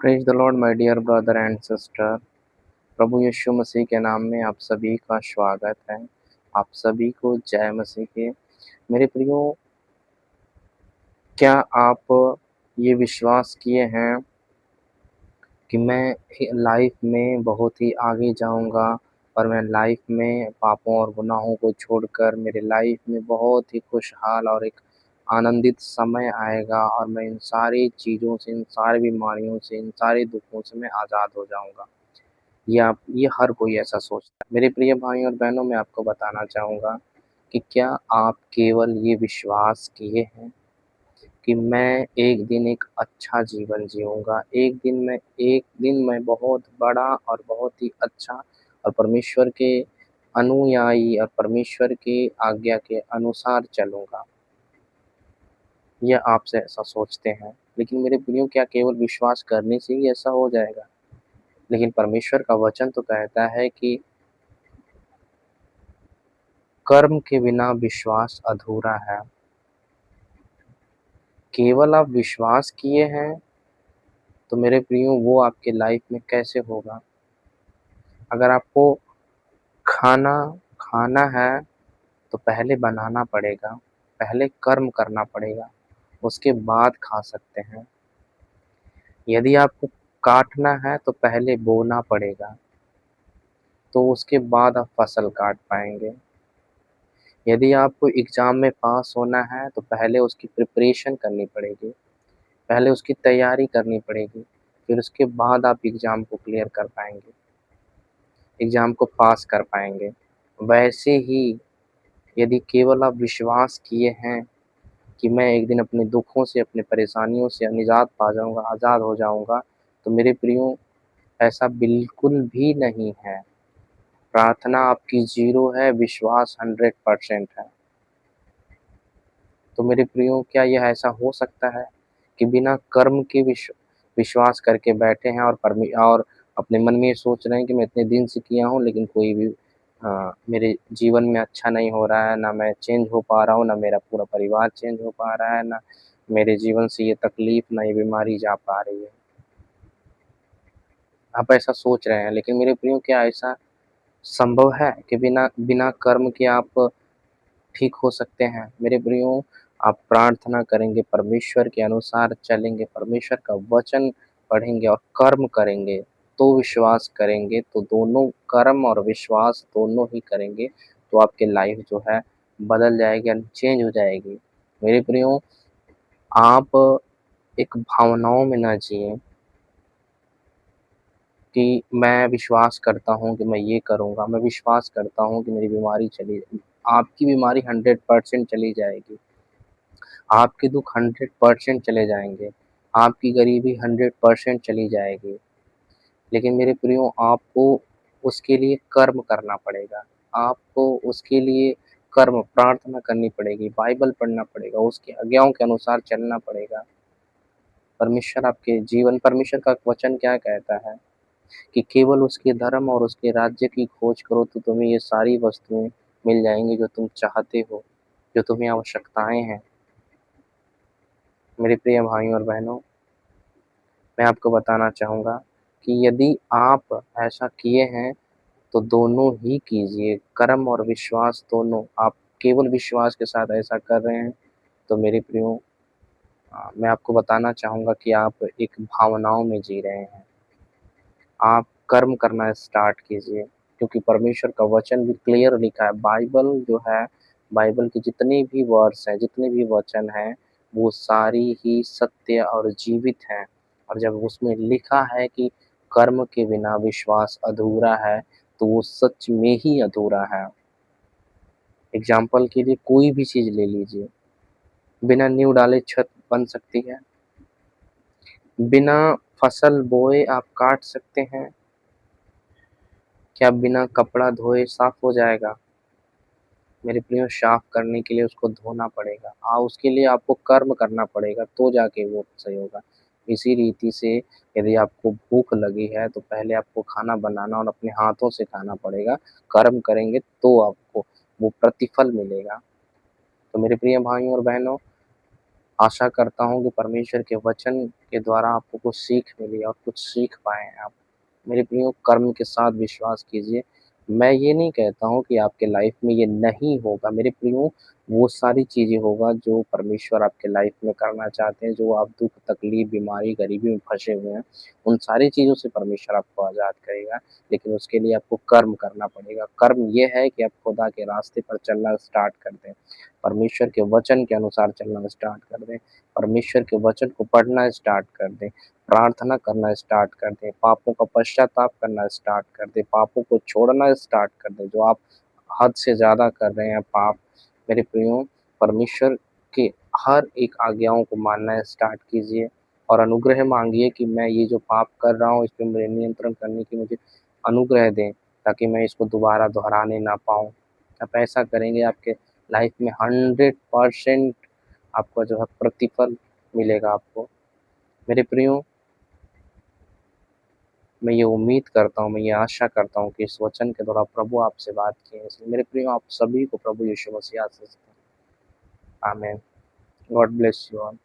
Praise the lord my dear brother and sister. प्रभु यीशु मसीह के नाम में आप सभी का स्वागत है। आप सभी को जय मसीह के। मेरे प्रियो, क्या आप ये विश्वास किए हैं कि मैं लाइफ में बहुत ही आगे जाऊंगा और मैं लाइफ में पापों और गुनाहों को छोड़कर मेरे लाइफ में बहुत ही खुशहाल और एक आनंदित समय आएगा और मैं इन सारी चीज़ों से, इन सारी बीमारियों से, इन सारे दुखों से मैं आज़ाद हो जाऊंगा। ये हर कोई ऐसा सोचता है। मेरे प्रिय भाई और बहनों, मैं आपको बताना चाहूँगा कि क्या आप केवल ये विश्वास किए हैं कि मैं एक दिन एक अच्छा जीवन जीऊँगा, एक दिन मैं बहुत बड़ा और बहुत ही अच्छा और परमेश्वर के अनुयायी और परमेश्वर की आज्ञा के अनुसार चलूँगा। या आपसे ऐसा सोचते हैं। लेकिन मेरे प्रियो, क्या केवल विश्वास करने से ही ऐसा हो जाएगा? लेकिन परमेश्वर का वचन तो कहता है कि कर्म के बिना विश्वास अधूरा है। केवल आप विश्वास किए हैं, तो मेरे प्रियो वो आपके लाइफ में कैसे होगा? अगर आपको खाना खाना है, तो पहले बनाना पड़ेगा, पहले कर्म करना पड़ेगा, उसके बाद खा सकते हैं। यदि आपको काटना है, तो पहले बोना पड़ेगा, तो उसके बाद आप फसल काट पाएँगे। यदि आपको एग्ज़ाम में पास होना है, तो पहले उसकी प्रिपरेशन करनी पड़ेगी। पहले उसकी तैयारी करनी पड़ेगी, फिर उसके बाद आप एग्ज़ाम को क्लियर कर पाएँगे, एग्ज़ाम को पास कर पाएँगे। वैसे ही यदि केवल आप विश्वास किए हैं कि मैं एक दिन अपने दुखों से, अपनी परेशानियों से निजात पा जाऊँगा, आज़ाद हो जाऊँगा, तो मेरे प्रियो, ऐसा बिल्कुल भी नहीं है। प्रार्थना आपकी ज़ीरो है, विश्वास 100% है। तो मेरे प्रियो, क्या यह ऐसा हो सकता है कि बिना कर्म के विश्वास करके बैठे हैं और अपने मन में ये सोच रहे हैं कि मैं इतने दिन से किया हूँ, लेकिन कोई भी मेरे जीवन में अच्छा नहीं हो रहा है, ना मैं चेंज हो पा रहा हूँ, ना मेरा पूरा परिवार चेंज हो पा रहा है, ना मेरे जीवन से ये तकलीफ़, ना ये बीमारी जा पा रही है। आप ऐसा सोच रहे हैं, लेकिन मेरे प्रियो, क्या ऐसा संभव है कि बिना बिना कर्म के आप ठीक हो सकते हैं? मेरे प्रियो, आप प्रार्थना करेंगे, परमेश्वर के अनुसार चलेंगे, परमेश्वर का वचन पढ़ेंगे और कर्म करेंगे, तो विश्वास करेंगे, तो दोनों कर्म और विश्वास दोनों ही करेंगे, तो आपकी लाइफ़ जो है बदल जाएगी एंड चेंज हो जाएगी। मेरे प्रियो, आप एक भावनाओं में ना जिएँ कि मैं विश्वास करता हूँ कि मैं ये करूँगा, मैं विश्वास करता हूँ कि मेरी बीमारी चली जाएगी। आपकी बीमारी 100% चली जाएगी। आपके दुःख 100% चले जाएँगे, आपकी गरीबी 100% चली जाएगी। लेकिन मेरे प्रियो, आपको उसके लिए कर्म करना पड़ेगा, आपको उसके लिए प्रार्थना करनी पड़ेगी, बाइबल पढ़ना पड़ेगा, उसकी आज्ञाओं के अनुसार चलना पड़ेगा। परमेश्वर का वचन क्या कहता है कि केवल उसके धर्म और उसके राज्य की खोज करो, तो तुम्हें ये सारी वस्तुएँ मिल जाएँगी जो तुम चाहते हो, जो तुम्हें आवश्यकताएँ हैं। मेरे प्रिय भाइयों और बहनों, मैं आपको बताना चाहूँगा कि यदि आप ऐसा किए हैं, तो दोनों ही कीजिए, कर्म और विश्वास दोनों। आप केवल विश्वास के साथ ऐसा कर रहे हैं, तो मेरे प्रियो, मैं आपको बताना चाहूँगा कि आप एक भावनाओं में जी रहे हैं। आप कर्म करना स्टार्ट कीजिए, क्योंकि परमेश्वर का वचन भी क्लियर लिखा है। बाइबल जो है, बाइबल के जितने भी वर्ड्स हैं, जितने भी वचन हैं, वो सारी ही सत्य और जीवित हैं। और जब उसमें लिखा है कि कर्म के बिना विश्वास अधूरा है, तो वो सच में ही अधूरा है। एग्ज़ाम्पल के लिए कोई भी चीज़ ले लीजिए, बिना नींव डाले छत बन सकती है? बिना फसल बोए आप काट सकते हैं? क्या बिना कपड़ा धोए साफ हो जाएगा? मेरे प्रियो, साफ करने के लिए उसको धोना पड़ेगा। उसके लिए आपको कर्म करना पड़ेगा, तो जाके वो सही होगा। इसी रीति से यदि आपको भूख लगी है, तो पहले आपको खाना बनाना और अपने हाथों से खाना पड़ेगा। कर्म करेंगे तो आपको वो प्रतिफल मिलेगा। तो मेरे प्रिय भाइयों और बहनों, आशा करता हूँ कि परमेश्वर के वचन के द्वारा आपको कुछ सीख मिली और कुछ सीख पाएँ हैं आप। मेरे प्रियो, कर्म के साथ विश्वास कीजिए। मैं ये नहीं कहता हूँ कि आपके लाइफ़ में ये नहीं होगा। मेरे प्रियो, वो सारी चीज़ें होगा जो परमेश्वर आपके लाइफ़ में करना चाहते हैं, जो आप दुःख, तकलीफ़, बीमारी, गरीबी में फँसे हुए हैं, उन सारी चीज़ों से परमेश्वर आपको आज़ाद करेगा। लेकिन उसके लिए आपको कर्म करना पड़ेगा। कर्म ये है कि आप खुदा के रास्ते पर चलना स्टार्ट कर दें। परमेश्वर के वचन के अनुसार चलना स्टार्ट कर दें। परमेश्वर के वचन को पढ़ना स्टार्ट कर दें। प्रार्थना करना स्टार्ट कर दें, पापों का पश्चाताप करना स्टार्ट कर दें, पापों को छोड़ना स्टार्ट कर दें, जो आप हद से ज़्यादा कर रहे हैं पाप। मेरे प्रियो, परमेश्वर के हर एक आज्ञाओं को मानना स्टार्ट कीजिए और अनुग्रह माँगिए कि मैं ये जो पाप कर रहा हूँ, इस पे मुझे नियंत्रण करने की मुझे अनुग्रह दें, ताकि मैं इसको दोबारा दोहराने ना पाऊँ। आप ऐसा करेंगे, आपके लाइफ़ में 100% आपका जो है प्रतिफल मिलेगा आपको। मेरे प्रियो, मैं ये उम्मीद करता हूँ, मैं ये आशा करता हूँ कि इस वचन के द्वारा प्रभु आपसे बात किए हैं। इसलिए मेरे प्रियो, आप सभी को प्रभु यीशु मसीह आशीष दें। आमीन। God bless you all.